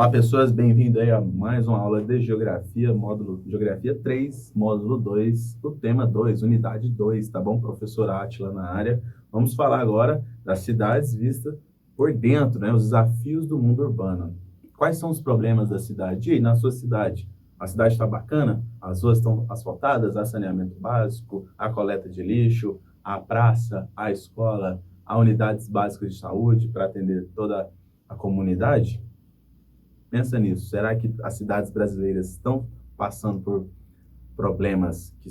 Olá, pessoas, bem-vindo aí a mais uma aula de Geografia, módulo Geografia 3, módulo 2, o tema 2, unidade 2, tá bom? Professor Átila na área. Vamos falar agora das cidades vistas por dentro, né? Os desafios do mundo urbano. Quais são os problemas da cidade? E aí, na sua cidade? A cidade está bacana? As ruas estão asfaltadas? Há saneamento básico? Há coleta de lixo? Há praça? Há escola? Há unidades básicas de saúde para atender toda a comunidade? Pensa nisso. Será que as cidades brasileiras estão passando por problemas que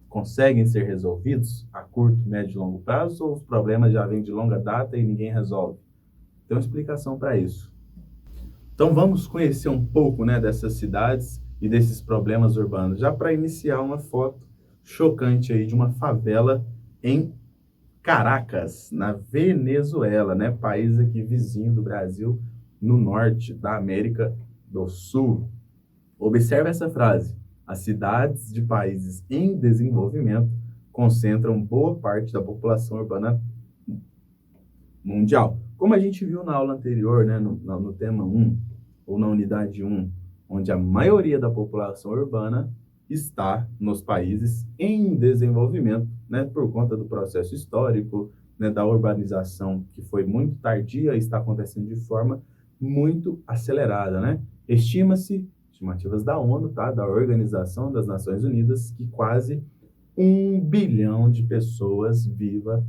conseguem ser resolvidos a curto, médio e longo prazo, ou os problemas já vêm de longa data e ninguém resolve? Tem uma explicação para isso. Então vamos conhecer um pouco, né, dessas cidades e desses problemas urbanos, já para iniciar uma foto chocante aí de uma favela em Caracas, na Venezuela, né, país aqui vizinho do Brasil, no norte da América do Sul. Observe essa frase: as cidades de países em desenvolvimento concentram boa parte da população urbana mundial. Como a gente viu na aula anterior, né, no tema 1, ou na unidade 1, onde a maioria da população urbana está nos países em desenvolvimento, né, por conta do processo histórico, né, da urbanização que foi muito tardia e está acontecendo de forma muito acelerada, né? Estima-se, estimativas da ONU, tá, da Organização das Nações Unidas, que quase 1 bilhão de pessoas viva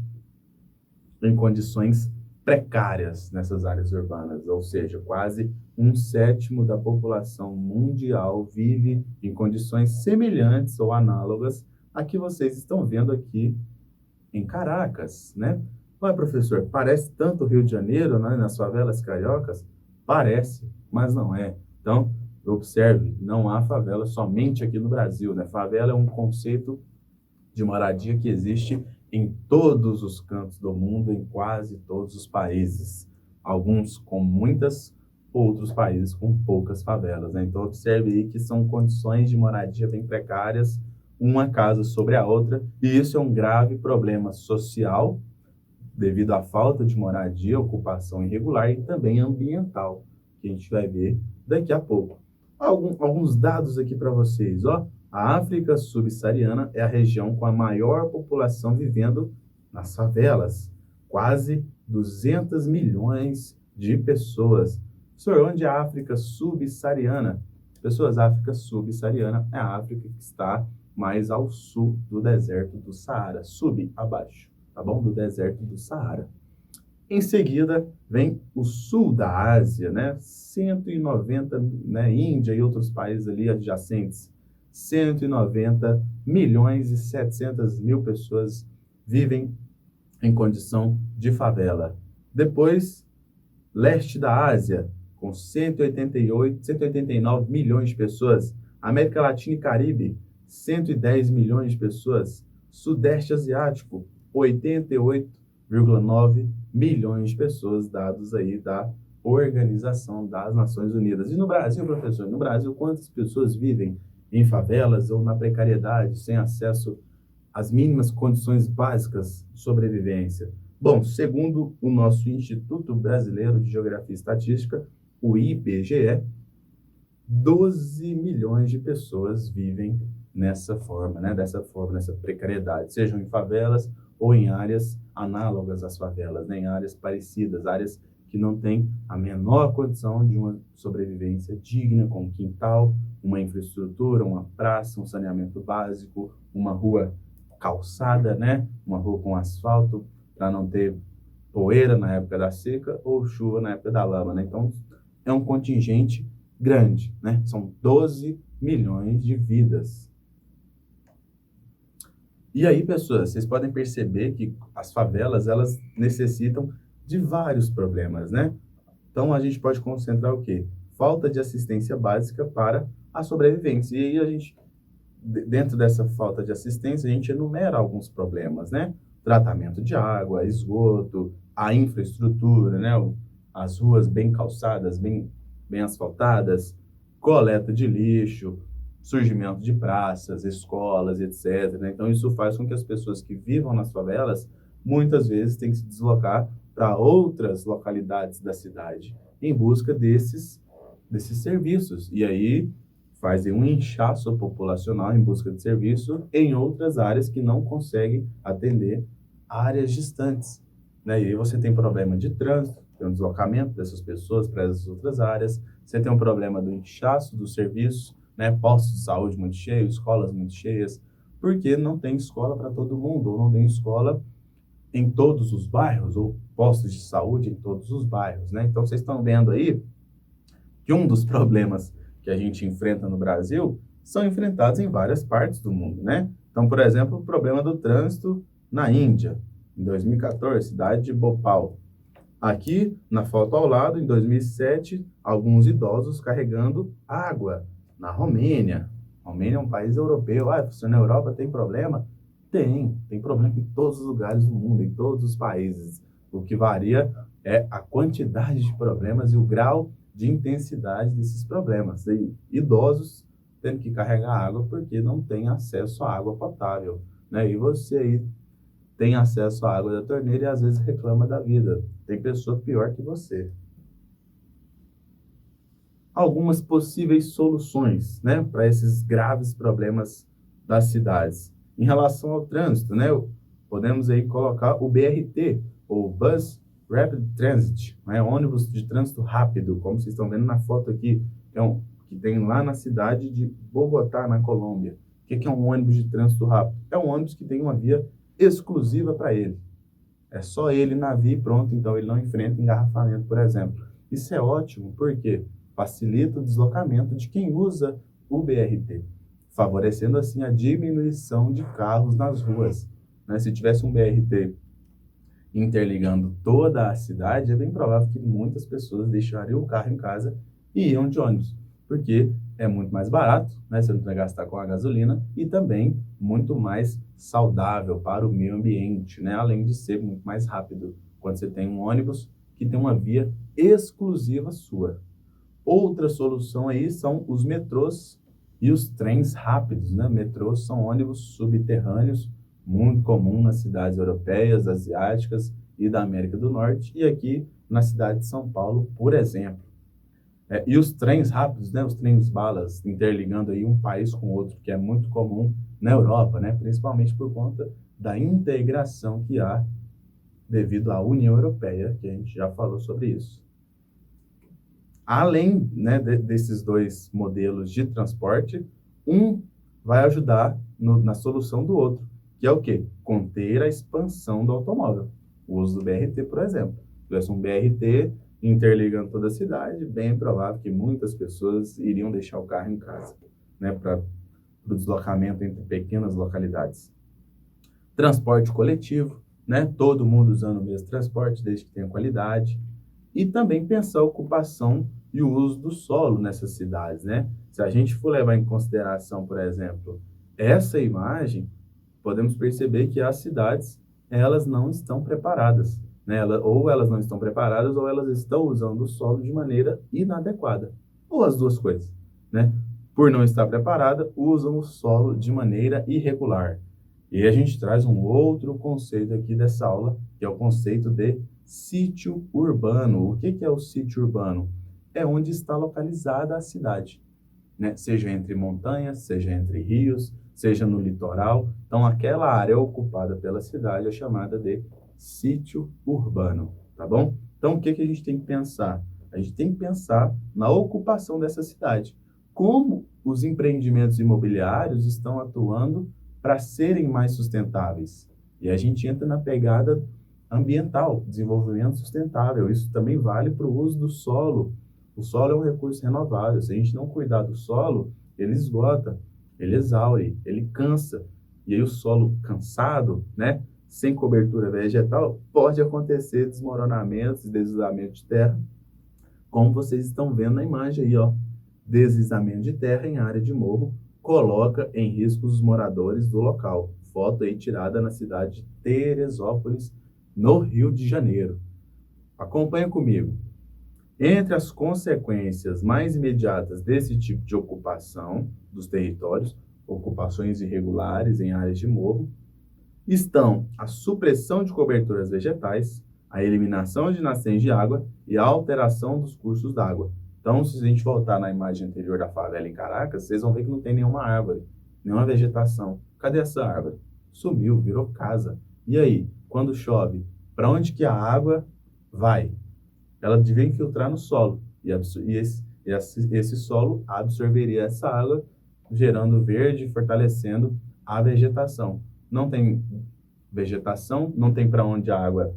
em condições precárias nessas áreas urbanas, ou seja, quase 1/7 da população mundial vive em condições semelhantes ou análogas a que vocês estão vendo aqui em Caracas, né? Ué, professor, parece tanto o Rio de Janeiro, né, nas favelas cariocas? Parece, mas não é. Então, observe, não há favela somente aqui no Brasil, né? Favela é um conceito de moradia que existe em todos os cantos do mundo, em quase todos os países. Alguns com muitas, outros países com poucas favelas, né? Então, observe aí que são condições de moradia bem precárias, uma casa sobre a outra, e isso é um grave problema social, devido à falta de moradia, ocupação irregular e também ambiental, que a gente vai ver daqui a pouco. Alguns dados aqui para vocês, ó. A África subsaariana é a região com a maior população vivendo nas favelas, quase 200 milhões de pessoas. Senhor, onde é a África subsaariana? Pessoas, a África subsaariana é a África que está mais ao sul do deserto do Saara, abaixo, tá bom? Do deserto do Saara. Em seguida, vem o sul da Ásia, né? 190, né? Índia e outros países ali adjacentes. 190 milhões e 700 mil pessoas vivem em condição de favela. Depois, leste da Ásia, com 189 milhões de pessoas. América Latina e Caribe, 110 milhões de pessoas. Sudeste Asiático, 88,9 milhões de pessoas, dados aí da Organização das Nações Unidas. E no Brasil, professor, no Brasil, quantas pessoas vivem em favelas ou na precariedade, sem acesso às mínimas condições básicas de sobrevivência? Bom, segundo o nosso Instituto Brasileiro de Geografia e Estatística, o IBGE, 12 milhões de pessoas vivem nessa forma, né? Dessa forma, nessa precariedade, sejam em favelas ou em áreas análogas às favelas, né? Em áreas parecidas, áreas que não têm a menor condição de uma sobrevivência digna, com um quintal, uma infraestrutura, uma praça, um saneamento básico, uma rua calçada, né? Uma rua com asfalto, para não ter poeira na época da seca ou chuva na época da lama, né? Então, é um contingente grande, né? São 12 milhões de vidas. E aí, pessoas, vocês podem perceber que as favelas, elas necessitam de vários problemas, né? Então, a gente pode concentrar o quê? Falta de assistência básica para a sobrevivência. E aí, a gente, dentro dessa falta de assistência, a gente enumera alguns problemas, né? Tratamento de água, esgoto, a infraestrutura, né? As ruas bem calçadas, bem asfaltadas, coleta de lixo, surgimento de praças, escolas, etc. Né? Então, isso faz com que as pessoas que vivam nas favelas, muitas vezes, tenham que se deslocar para outras localidades da cidade, em busca desses serviços. E aí fazem um inchaço populacional em busca de serviço em outras áreas que não conseguem atender áreas distantes, né? E aí você tem problema de trânsito, tem um deslocamento dessas pessoas para essas outras áreas, você tem um problema do inchaço do serviço, né? Postos de saúde muito cheios, escolas muito cheias, porque não tem escola para todo mundo, ou não tem escola em todos os bairros, ou postos de saúde em todos os bairros, né? Então, vocês estão vendo aí que um dos problemas que a gente enfrenta no Brasil são enfrentados em várias partes do mundo, né? Então, por exemplo, o problema do trânsito na Índia, em 2014, cidade de Bhopal. Aqui, na foto ao lado, em 2007, alguns idosos carregando água na Romênia. Romênia é um país europeu. Ah, você na Europa tem problema? Tem problema em todos os lugares do mundo, em todos os países. O que varia é a quantidade de problemas e o grau de intensidade desses problemas. E idosos tendo que carregar água porque não tem acesso à água potável, né? E você aí tem acesso à água da torneira e às vezes reclama da vida. Tem pessoa pior que você. Algumas possíveis soluções, né, para esses graves problemas das cidades. Em relação ao trânsito, né, podemos aí colocar o BRT, ou Bus Rapid Transit, né, ônibus de trânsito rápido, como vocês estão vendo na foto aqui, que tem lá na cidade de Bogotá, na Colômbia. O que é um ônibus de trânsito rápido? É um ônibus que tem uma via exclusiva para ele. É só ele na via e pronto, então ele não enfrenta engarrafamento, por exemplo. Isso é ótimo, porque facilita o deslocamento de quem usa o BRT, favorecendo assim a diminuição de carros nas ruas, né? Se tivesse um BRT interligando toda a cidade, é bem provável que muitas pessoas deixariam o carro em casa e iam de ônibus, porque é muito mais barato, né? Você não vai gastar com a gasolina e também muito mais saudável para o meio ambiente, né? Além de ser muito mais rápido quando você tem um ônibus que tem uma via exclusiva sua. Outra solução aí são os metrôs e os trens rápidos, né? Metrôs são ônibus subterrâneos, muito comum nas cidades europeias, asiáticas e da América do Norte, e aqui na cidade de São Paulo, por exemplo. E os trens rápidos, né? Os trens balas, interligando aí um país com outro, que é muito comum na Europa, né? Principalmente por conta da integração que há devido à União Europeia, que a gente já falou sobre isso. Além, né, desses dois modelos de transporte, um vai ajudar na solução do outro, que é o quê? Conter a expansão do automóvel. O uso do BRT, por exemplo. Se tivesse um BRT interligando toda a cidade, bem provável que muitas pessoas iriam deixar o carro em casa, né, para o deslocamento entre pequenas localidades. Transporte coletivo, né, todo mundo usando o mesmo transporte, desde que tenha qualidade. E também pensar a ocupação e o uso do solo nessas cidades, né? Se a gente for levar em consideração, por exemplo, essa imagem, podemos perceber que as cidades, elas não estão preparadas, né? Ou elas não estão preparadas, ou elas estão usando o solo de maneira inadequada. Ou as duas coisas, né? Por não estar preparada, usam o solo de maneira irregular. E a gente traz um outro conceito aqui dessa aula, que é o conceito de sítio urbano. O que é o sítio urbano? É onde está localizada a cidade, né? Seja entre montanhas, seja entre rios, seja no litoral. Então, aquela área ocupada pela cidade é chamada de sítio urbano, tá bom? Então, o que a gente tem que pensar? A gente tem que pensar na ocupação dessa cidade. Como os empreendimentos imobiliários estão atuando para serem mais sustentáveis. E a gente entra na pegada ambiental, desenvolvimento sustentável. Isso também vale para o uso do solo. O solo é um recurso renovável. Se a gente não cuidar do solo, ele esgota, ele exaure, ele cansa. E aí o solo cansado, né, sem cobertura vegetal, pode acontecer desmoronamentos e deslizamento de terra, como vocês estão vendo na imagem aí, ó. Deslizamento de terra em área de morro coloca em risco os moradores do local. Foto aí tirada na cidade de Teresópolis, no Rio de Janeiro. Acompanha comigo. Entre as consequências mais imediatas desse tipo de ocupação dos territórios, ocupações irregulares em áreas de morro, estão a supressão de coberturas vegetais, a eliminação de nascentes de água e a alteração dos cursos d'água. Então, se a gente voltar na imagem anterior da favela em Caracas, vocês vão ver que não tem nenhuma árvore, nenhuma vegetação. Cadê essa árvore? Sumiu, virou casa. E aí, quando chove, para onde que a água vai? Ela devia infiltrar no solo. Esse solo absorveria essa água, gerando verde, fortalecendo a vegetação. Não tem vegetação, não tem para onde a água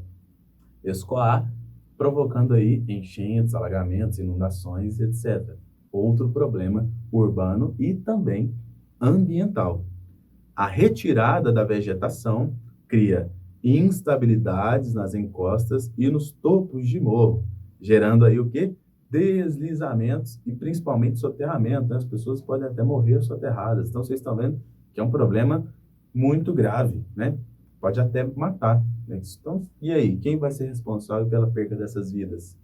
escoar, provocando aí enchentes, alagamentos, inundações, etc. Outro problema urbano e também ambiental. A retirada da vegetação cria instabilidades nas encostas e nos topos de morro, gerando aí o quê? Deslizamentos e principalmente soterramento, né? As pessoas podem até morrer soterradas. Então, vocês estão vendo que é um problema muito grave, né? Pode até matar, né? Então, e aí, quem vai ser responsável pela perda dessas vidas?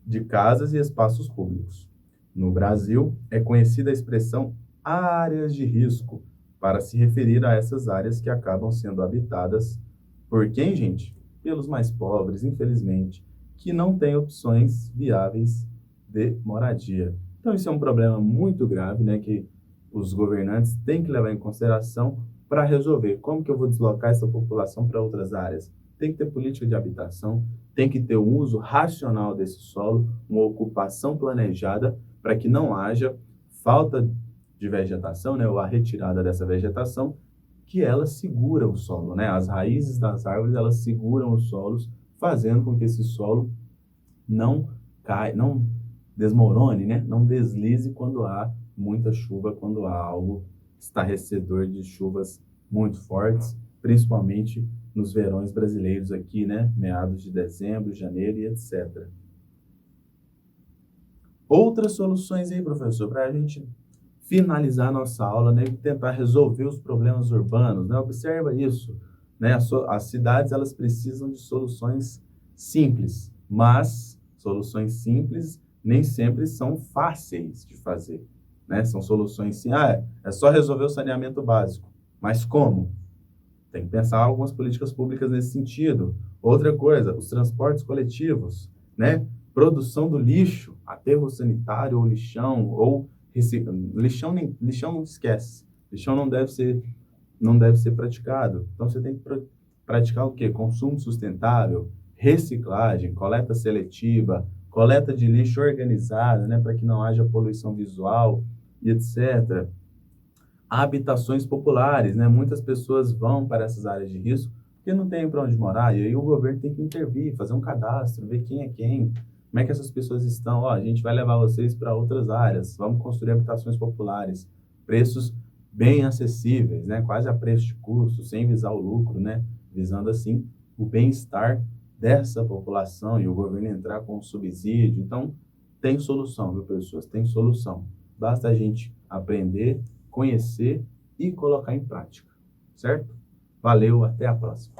De casas e espaços públicos. No Brasil, é conhecida a expressão áreas de risco, para se referir a essas áreas que acabam sendo habitadas por quem, gente? Pelos mais pobres, infelizmente, que não têm opções viáveis de moradia. Então, isso é um problema muito grave, né, que os governantes têm que levar em consideração para resolver. Como que eu vou deslocar essa população para outras áreas? Tem que ter política de habitação, tem que ter um uso racional desse solo, uma ocupação planejada para que não haja falta de vegetação, né, ou a retirada dessa vegetação, que ela segura o solo, né? As raízes das árvores, elas seguram os solos, fazendo com que esse solo não caia, não desmorone, né? Não deslize quando há muita chuva, quando há algo estarrecedor de chuvas muito fortes, principalmente nos verões brasileiros aqui, né? Meados de dezembro, janeiro e etc. Outras soluções aí, professor, para a gente finalizar nossa aula, né, e tentar resolver os problemas urbanos, né? Observa isso, né? As cidades, elas precisam de soluções simples, mas soluções simples nem sempre são fáceis de fazer, né? São soluções assim, é só resolver o saneamento básico, mas como? Tem que pensar algumas políticas públicas nesse sentido. Outra coisa, os transportes coletivos, né? Produção do lixo, aterro sanitário ou lixão, ou lixão não esquece. Lixão não deve ser praticado. Então, você tem que praticar o quê? Consumo sustentável, reciclagem, coleta seletiva, coleta de lixo organizada, né? Para que não haja poluição visual e etc. Habitações populares, né? Muitas pessoas vão para essas áreas de risco porque não tem para onde morar, e aí o governo tem que intervir, fazer um cadastro, ver quem é quem, como é que essas pessoas estão. A gente vai levar vocês para outras áreas, vamos construir habitações populares, preços bem acessíveis, né? Quase a preço de custo, sem visar o lucro, né? Visando, assim, o bem-estar dessa população e o governo entrar com um subsídio. Então, tem solução, viu, pessoas? Tem solução. Basta a gente aprender, conhecer e colocar em prática, certo? Valeu, até a próxima.